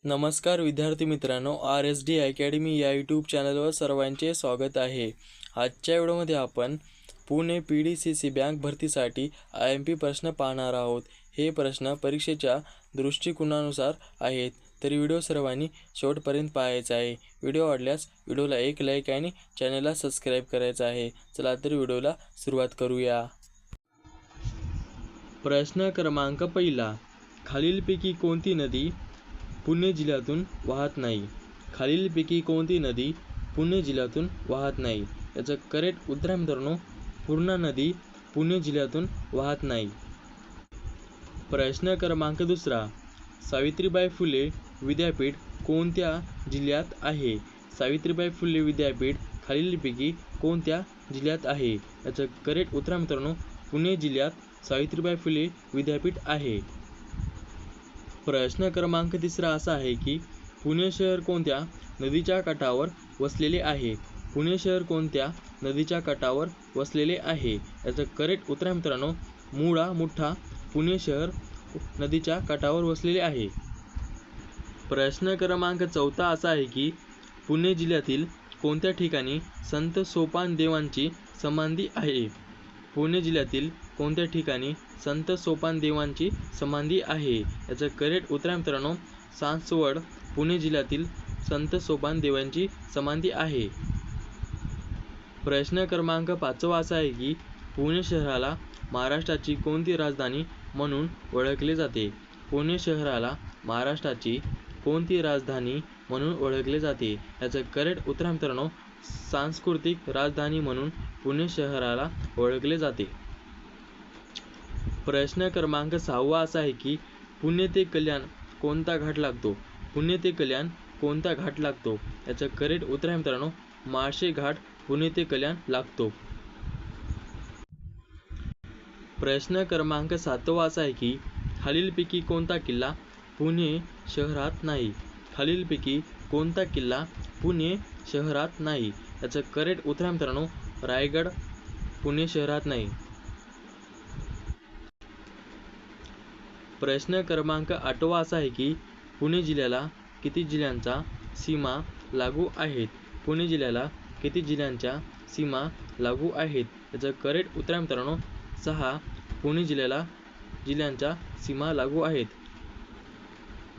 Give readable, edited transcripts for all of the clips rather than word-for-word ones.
नमस्कार विद्यार्थी मित्रांनो, RSD अकॅडमी या यूट्यूब चॅनलवर सर्वांचे स्वागत आहे. आजच्या व्हिडिओमध्ये आपण पुणे PDCC बँक भरतीसाठी IMP प्रश्न पाहणार आहोत. हे प्रश्न परीक्षेच्या दृष्टिकोनानुसार आहेत, तरी व्हिडिओ सर्वांनी शेवटपर्यंत पाहायचा आहे. व्हिडिओ आवडल्यास व्हिडिओला एक लाईक आणि चॅनलला सबस्क्राईब करायचं आहे. चला तर व्हिडिओला सुरुवात करूया. प्रश्न क्रमांक पहिला, खालीलपैकी कोणती नदी पुणे जिल्ह्यातून वाहत नाही? खालीलपैकी कोणती नदी पुणे जिल्ह्यातून वाहत नाही? याचं करेक्ट उत्तर आहे मित्रांनो, पूर्णा नदी पुणे जिल्ह्यातून वाहत नाही. प्रश्न क्रमांक दुसरा, सावित्रीबाई फुले विद्यापीठ कोणत्या जिल्ह्यात आहे? सावित्रीबाई फुले विद्यापीठ खालीलपैकी कोणत्या जिल्ह्यात आहे? याचं करेक्ट उत्तर आहे मित्रांनो, पुणे जिल्ह्यात सावित्रीबाई फुले विद्यापीठ आहे. प्रश्न क्रमांक तिसरा असा आहे की पुणे शहर कोणत्या नदीच्या काठावर वसलेले आहे? पुणे शहर कोणत्या नदीच्या काठावर वसलेले आहे? याचं करेक्ट उत्तर आहे मित्रांनो, मुळा मुठा पुणे शहर नदीच्या काठावर वसलेले आहे. प्रश्न क्रमांक चौथा असा आहे की पुणे जिल्ह्यातील कोणत्या ठिकाणी संत सोपान देवांची समाधी आहे? पुणे जिल्ह्यातील कोणत्या ठिकाणी संत सोपान देवांची समाधी आहे? याचं करेक्ट उत्तर आहे मित्रांनो, सासवड पुणे जिल्ह्यातील संत सोपान देवांची समाधी आहे. प्रश्न क्रमांक पाचवा असा आहे की पुणे शहराला महाराष्ट्राची कोणती राजधानी म्हणून ओळखले जाते? पुणे शहराला महाराष्ट्राची कोणती राजधानी म्हणून ओळखले जाते? याचं करेक्ट उत्तर आहे मित्रांनो, सांस्कृतिक राजधानी म्हणून पुणे शहराला ओळखले जाते. प्रश्न क्रमांक सहावा असा आहे की पुणे ते कल्याण कोणता घाट लागतो? पुणे ते कल्याण कोणता घाट लागतो? याचं करेक्ट उत्तर आहे मित्रांनो, माळशे घाट पुणे ते कल्याण लागतो. प्रश्न क्रमांक सातवा असा आहे की खालीलपैकी कोणता किल्ला पुणे शहरात नाही? खालीलपैकी कोणता किल्ला पुणे शहरात नाही? याचं करेक्ट उत्तर आहे मित्रांनो, रायगड पुणे शहरात नाही. प्रश्न क्रमांक आठवा असा आहे की पुणे जिल्ह्याला किती जिल्ह्यांच्या सीमा लागू आहेत? पुणे जिल्ह्याला किती जिल्ह्यांच्या सीमा लागू आहेत? याचं करेक्ट उत्तर आहे मित्रांनो, 6 पुणे जिल्ह्यांच्या सीमा लागू आहेत.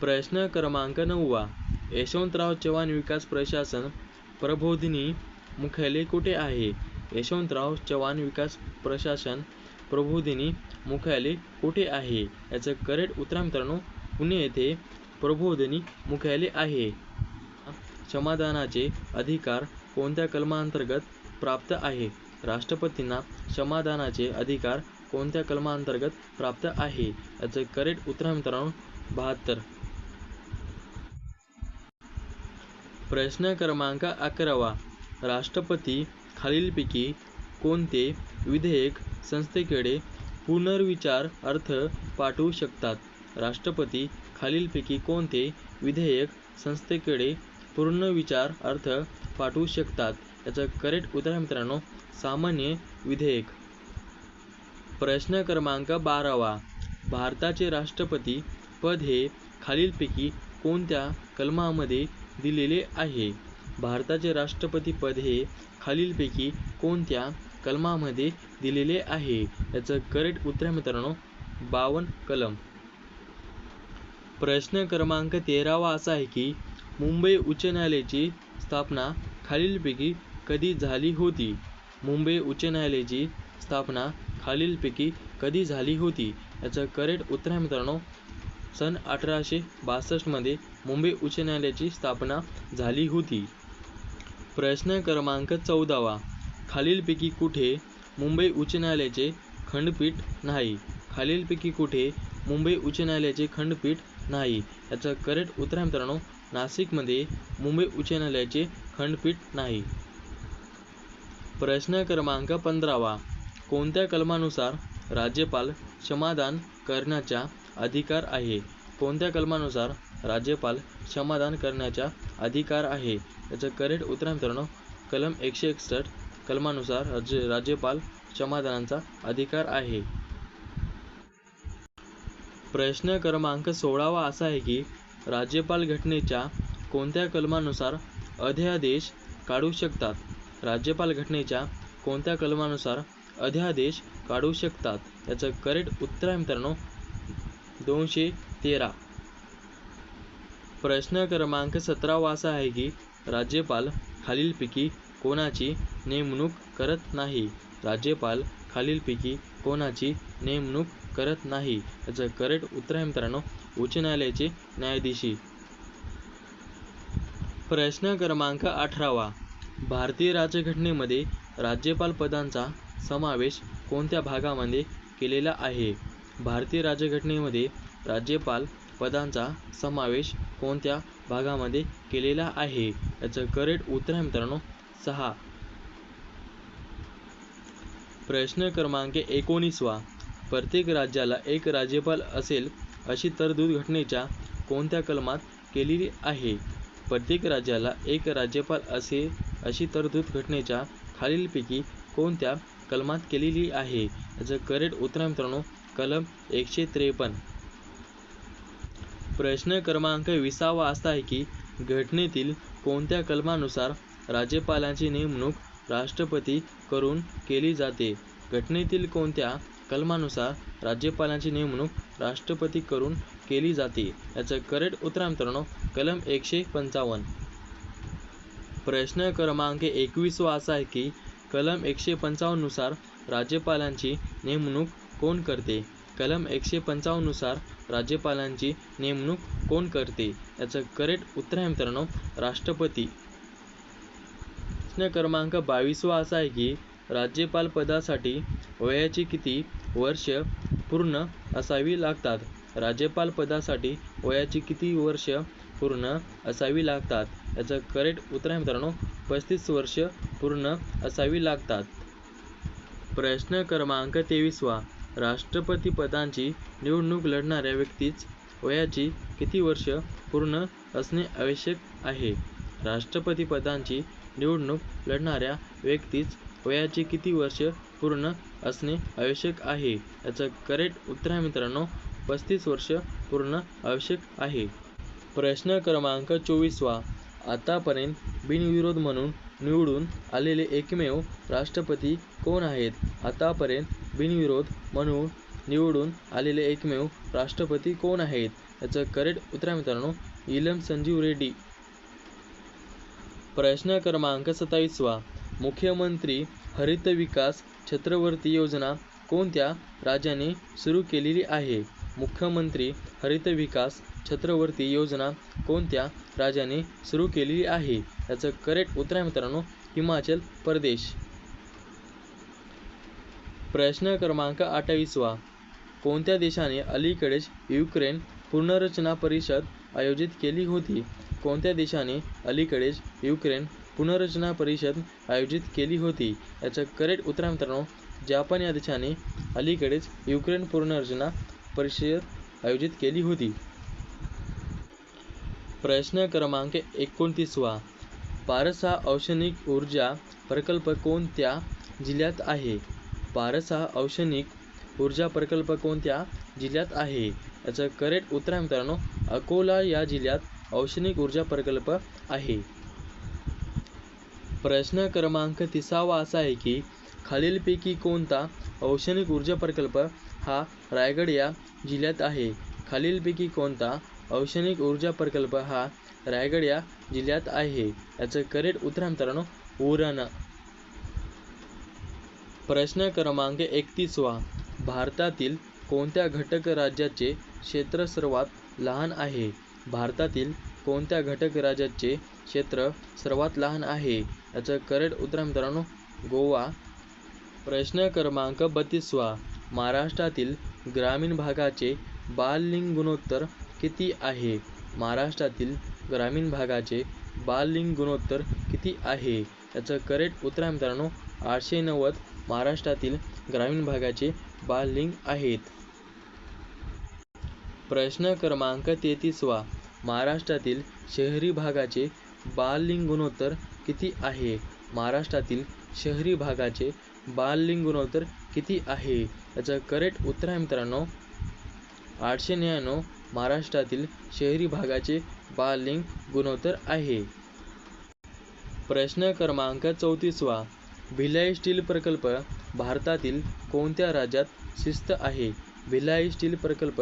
प्रश्न क्रमांक 9वा, यशवंतराव चव्हाण विकास प्रशासन प्रबोधिनी मुख्यालय कुठे आहे? यशवंतराव चव्हाण विकास प्रशासन प्रबोधिनी मुख्यालय कुठे आहे? याचं करेक्ट उत्तर आहे मित्रांनो, पुणे येथे प्रबोधिनी मुख्यालय आहे. क्षमादानाचे अधिकार कोणत्या कलमांतर्गत प्राप्त आहे? राष्ट्रपतींना क्षमादानाचे अधिकार कोणत्या कलमांतर्गत प्राप्त आहे? याचं करेक्ट उत्तर आहे मित्रांनो, 72. प्रश्न क्रमांक 11वा, राष्ट्रपती खालीलपैकी कोणते विधेयक संसदेकडे पुनर्विचार अर्थ पाठवू शकतात? राष्ट्रपती खालीलपैकी कोणते विधेयक संसदेकडे पुनर्विचार अर्थ पाठवू शकतात? याचं करेक्ट उत्तर आहे मित्रांनो, सामान्य विधेयक. प्रश्न क्रमांक 12वा, भारताचे राष्ट्रपती पद हे खालीलपैकी कोणत्या कलमामध्ये दिलेले आहे? भारताचे राष्ट्रपती पद हे खालीलपैकी कोणत्या कलमामध्ये दिलेले आहे? याचं करेक्ट उत्तर आहे मित्रांनो, 52 कलम. प्रश्न क्रमांक 13वा असा आहे की मुंबई उच्च न्यायालयाची स्थापना खालीलपैकी कधी झाली होती? मुंबई उच्च न्यायालयाची स्थापना खालीलपैकी कधी झाली होती? याचं करेक्ट उत्तर आहे मित्रांनो, सन 1862 मध्ये मुंबई उच्च न्यायालयाची स्थापना झाली होती. प्रश्न क्रमांक 14वा, खालीलपैकी कुठे मुंबई उच्च न्यायालयाचे खंडपीठ नाही? खालीलपैकी कुठे मुंबई उच्च न्यायालयाचे खंडपीठ नाही? याचं करेक्ट उत्तर आहे मित्रांनो, नाशिकमध्ये मुंबई उच्च न्यायालयाचे खंडपीठ नाही. प्रश्न क्रमांक 15वा, कोणत्या कलमानुसार राज्यपाल क्षमादान करण्याचा अधिकार आहे? कोणत्या कलमानुसार राज्यपाल क्षमादान करण्याचा अधिकार आहे? याचं करेक्ट उत्तर आहे मित्रांनो, कलम 161 कलमानुसार राज्यपाल क्षमादानाचा अधिकार आहे. प्रश्न क्रमांक 16वा असा आहे की राज्यपाल घटनेच्या कोणत्या कलमानुसार अध्यादेश काढू शकतात? राज्यपाल घटनेच्या कोणत्या कलमानुसार अध्यादेश काढू शकतात? याचं करेक्ट उत्तर आहे मित्रांनो 213. प्रश्न क्रमांक 17 असा आहे की राज्यपाल खालीलपैकी कोणाची नेमणूक करत नाही? राज्यपाल खालीलपैकी कोणाची नेमणूक करत नाही? याचं करेक्ट उत्तर आहे मित्रांनो उच्च न्यायालयाचे न्यायाधीश. प्रश्न क्रमांक 18 भारतीय राज्यघटनेमध्ये राज्यपाल पदांचा समावेश कोणत्या भागामध्ये केलेला आहे? भारतीय राज्यघटनेमध्ये राज्यपाल पदांचा समावेश कोणत्या भागामध्ये केलेला आहे? याचं करेक्ट उत्तर आहे मित्रांनो 6. प्रश्न क्रमांक 19 प्रत्येक राज्याला एक राज्यपाल असेल अशी तरतूद घटनेच्या कोणत्या कलमात केलेली आहे? प्रत्येक राज्याला एक राज्यपाल असेल अशी तरतूद घटनेच्या खालीलपैकी कोणत्या कलमात केलेली आहे? याचं करेक्ट उत्तर आहे मित्रांनो कलम 153. प्रश्न क्रमांक 20 असा आहे की घटनेतील कोणत्या कलमानुसार राज्यपालांची नेमणूक राष्ट्रपती करून केली जाते? घटनेतील कोणत्या कलमानुसार राज्यपालांची नेमणूक राष्ट्रपती करून केली जाते? याचं करेक्ट उत्तर आहे मित्रांनो कलम 155. प्रश्न क्रमांक 21 असा आहे की कलम 155 नुसार राज्यपालांची नेमणूक कोण करते? कलम 155 नुसार राज्यपालांची नेमणूक कोण करते? याचं करेक्ट उत्तर आहे मित्रांनो राष्ट्रपती. प्रश्न क्रमांक 22 असा आहे की राज्यपाल पदासाठी वयाची किती वर्ष पूर्ण असावी लागतात? राज्यपाल पदासाठी वयाची किती वर्ष पूर्ण असावी लागतात? याचं करेक्ट उत्तर आहे मित्रांनो 35 वर्ष पूर्ण असावी लागतात. प्रश्न क्रमांक 23 राष्ट्रपती पदाची निवडणूक लढणाऱ्या व्यक्तीच वयाची किती वर्ष पूर्ण असणे आवश्यक आहे? राष्ट्रपती पदाची निवडणूक लढणाऱ्या व्यक्तीच वयाची किती वर्ष पूर्ण असणे आवश्यक आहे? याचं करेक्ट उत्तर आहे मित्रांनो 35 वर्ष पूर्ण आवश्यक आहे. प्रश्न क्रमांक 24 आतापर्यंत बिनविरोध म्हणून निवडून आलेले एकमेव राष्ट्रपती कोण आहेत? आतापर्यंत बिनविरोध म्हणून निवडून आलेले एकमेव राष्ट्रपती कोण आहेत? याचं करेक्ट उत्तर आहे मित्रांनो इलम संजीव रेड्डी. प्रश्न क्रमांक 27 मुख्यमंत्री हरित विकास छत्रवर्ती योजना कोणत्या राज्याने सुरू केलेली आहे? मुख्यमंत्री हरित विकास छत्रवर्ती योजना कोणत्या राज्याने सुरू केलेली आहे? याचं करेक्ट उत्तर आहे मित्रांनो हिमाचल प्रदेश. प्रश्न क्रमांक 28 कोणत्या देशाने अलीकडेच युक्रेन पुनर्रचना परिषद आयोजित केली होती? कोणत्या देशाने अलीकडेच युक्रेन पुनर्रचना परिषद आयोजित केली होती? याचं करेक्ट उत्तर आहे मित्रांनो जपान या देशाने अलीकडेच युक्रेन पुनर्रचना परिषद आयोजित केली होती. प्रश्न क्रमांक 29 पारस हा औष्णिक ऊर्जा प्रकल्प कोणत्या जिल्ह्यात आहे? पारस हा औष्णिक ऊर्जा प्रकल्प कोणत्या जिल्ह्यात आहे? याचं करेक्ट उत्तर आहे मित्रांनो अकोला या जिल्ह्यात औष्णिक ऊर्जा प्रकल्प आहे. प्रश्न क्रमांक 30 असा आहे की खालीलपैकी कोणता औष्णिक ऊर्जा प्रकल्प हा रायगड या जिल्ह्यात आहे? खालीलपैकी कोणता औष्णिक ऊर्जा प्रकल्प हा रायगड या जिल्ह्यात आहे? याचं करेक्ट उत्तर आहे मित्रांनो उरण. प्रश्न क्रमांक 31 भारतातील कोणत्या घटक राज्याचे क्षेत्र सर्वात लहान आहे? भारतातील कोणत्या घटक राज्याचे क्षेत्र सर्वात लहान आहे? याचं करेक्ट उत्तर आहे मित्रांनो गोवा. प्रश्न क्रमांक 32 महाराष्ट्रातील ग्रामीण भागाचे बाललिंग गुणोत्तर किती आहे? महाराष्ट्रातील ग्रामीण भागाचे बाललिंग गुणोत्तर किती आहे? याचं करेक्ट उत्तर आहे मित्रांनो 890 महाराष्ट्रातील ग्रामीण भागाचे बाललिंग आहेत. प्रश्न क्रमांक 33 महाराष्ट्रातील शहरी भागाचे बाललिंग गुणोत्तर किती आहे? महाराष्ट्रातील शहरी भागाचे बाललिंग गुणोत्तर किती आहे? याचं करेक्ट उत्तर आहे मित्रांनो 899 महाराष्ट्रातील शहरी भागाचे बाललिंग गुणोत्तर आहे. प्रश्न क्रमांक 34. भिलाई स्टील प्रकल्प भारतातील कोणत्या राज्यात स्थित आहे? भिलाई स्टील प्रकल्प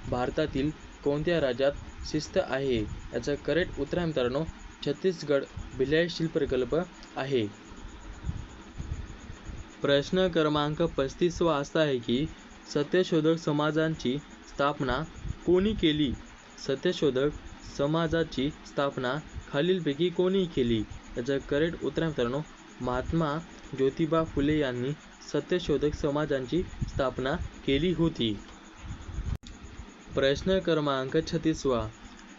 भारतातील कोणत्या राज्यात स्थित आहे? याचं करेक्ट उत्तर आहे मित्रांनो छत्तीसगड भिलाई स्टील प्रकल्प आहे. प्रश्न क्रमांक 35 असा आहे की सत्यशोधक समाजांची स्थापना कोणी केली? सत्यशोधक समाजाची स्थापना खालीलपैकी कोणी केली? याचं करेक्ट उत्तर आहे मित्रांनो महात्मा ज्योतिबा फुले यांनी सत्यशोधक समाजांची स्थापना केली होती. प्रश्न क्रमांक 36.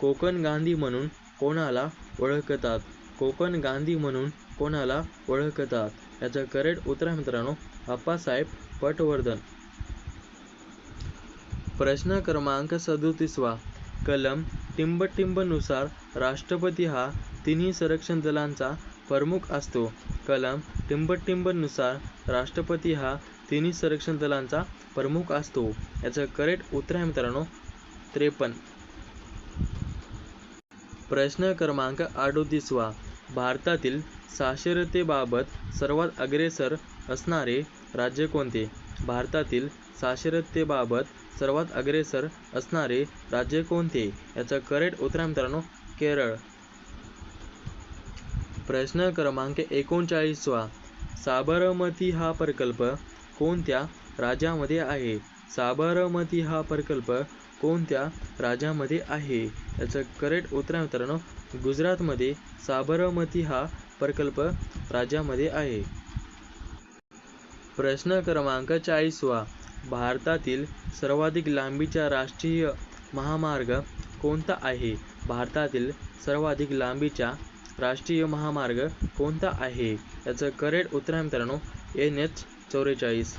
कोकण गांधी म्हणून कोणाला ओळखतात? कोकण गांधी म्हणून कोणाला ओळखतात? याचं करेक्ट उत्तर आहे मित्रांनो अप्पासाहेब पटवर्धन. प्रश्न क्रमांक 37. कलम टिंबटिंबनुसार राष्ट्रपती हा तिन्ही संरक्षण दलांचा प्रमुख असतो. कलम टिंबटिंबनुसार राष्ट्रपती हा तिन्ही संरक्षण दलांचा प्रमुख असतो. याचं करेक्ट उत्तर आहे मित्रांनो 53. प्रश्न क्रमांक 38. भारतातील साक्षरतेबाबत सर्वात अग्रेसर असणारे राज्य कोणते? भारतातील साक्षरतेबाबत सर्वात अग्रेसर असणारे राज्य कोणते? याचं करेक्ट उत्तर आहे मित्रांनो केरळ. प्रश्न क्रमांक 39. साबरमती हा प्रकल्प कोणत्या राज्यामध्ये आहे? साबरमती हा प्रकल्प कोणत्या राज्यामध्ये आहे? याचं करेक्ट उत्तर आहे मित्रांनो गुजरातमध्ये साबरमती हा प्रकल्प राज्यामध्ये आहे. प्रश्न क्रमांक 40. भारतातील सर्वाधिक लांबीचा राष्ट्रीय महामार्ग कोणता आहे? भारतातील सर्वाधिक लांबीचा राष्ट्रीय महामार्ग कोणता आहे? याचं करेक्ट उत्तर आहे मित्रांनो NH 44.